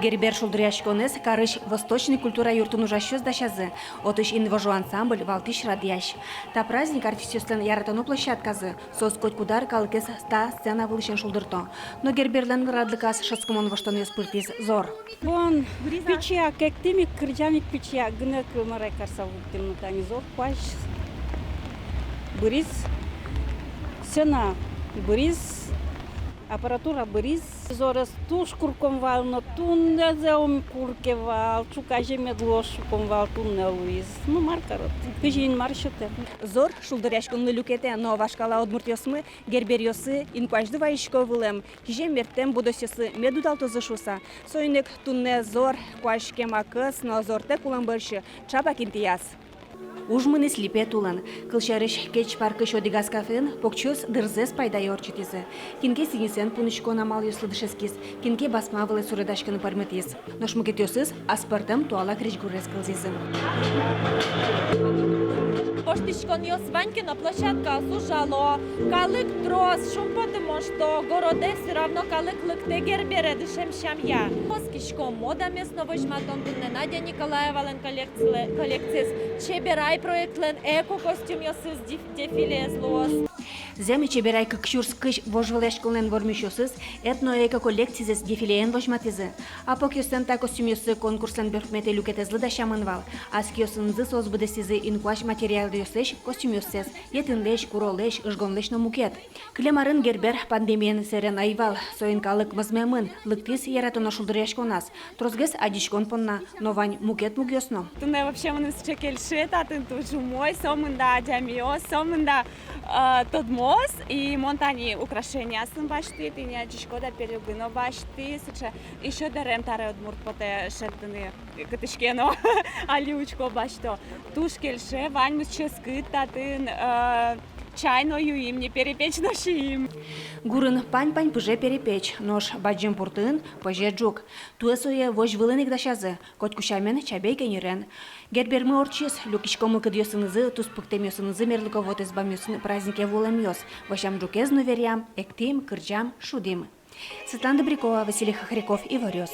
гербер шулдряшконес карыш восточный культура юртун ужащёз дашазы. Отыш инвожу ансамбль валтыш радияш. Та праздник артистёслен яратану площадказы. Сос коть кудар калыкес ста сцена вылышен шулдырто. Но герберлен радлыкас шаскомон воштон спыртиз зор. Вон печья, как теми кричами печья, гнек марай карса вуктем тани зор паш. Бриз, сена, бриз, аппаратура бриз. Зорас туш курком вал, но тун не заум курке вал, чукаже медлош курком вал, тун не луиз. Ну маркарот, кыжин маршоте. Зор шулдыряшконны люкете, но вашкала одмуртёсмы, герберёсы, инкуажды ваишко вылем, кижем мертем будосёсы, медудал шуса. Сойнек тунне зор, куашке макыс, но зорте кулан бърши, чапа кинтияс. Ужмыны слипе тулан. Кылшарыш кеч паркыш одигас кафен, покчус дырзес пайда yorчитизе. Кинке сигинсен пунышко намал юслыдышескис, кинке басмавылы суредашканы парметис. Но шмукетёсыз аспартам туала кричгурес кылзизым. Поштишкон Ванькина площадка сужало, калык трос, шум потому что городе все равно калык лыкте гербере дышем шамья. Москишко мода местного жматон тунне Надя Николаева лен коллекцияс, чеберай проект лен эко костюм ёсыз дефиле злос. Земи чеберай кыкшурс кыш вожвылешкылен вормишосыз, этно-эко коллекцизес дефилеен вожматизы. А покёстен та костюмёсы конкурсен бёркмете люкетезлы да шамынвал. Аскёсынзы созбыдесизы инкуаш материал ёслеш костюмёсез, етынлеш, куролеш, ыжгонлеш но мукет. Клемарын гербер пандемияны серен айвал, соинкалык мызмемын, лыктис яратоно шулдыряшконас. Трозгес адишкон понна, но вань мукет мукёсно. Туне вообще мы с чекельшета, ты тут мой, сомында джамио, сомында тодмос и монтани украшения сам башти, ты не адишкода перегуно башти, еще дарем таре одмурт поте шертыны катышкено, алючко башто. Тушкельше, вань мы ческы, татын чайною им не перепечь нашим. Гурын пань-пань пыже перепечь, нож баджем пуртын, пыже джук. Туэсуе вож вылынык дашазы, коть кушамен чабей кенерен. Гербермы орчис, люкишкомы кыдьёсынызы, туспыктемёсынызы мерлыковот избамёсын празднике волемёс. Вашам джукез верям, эктим, кырджам, шудим. Светлана Добрякова, Василий Хохряков и Варёс.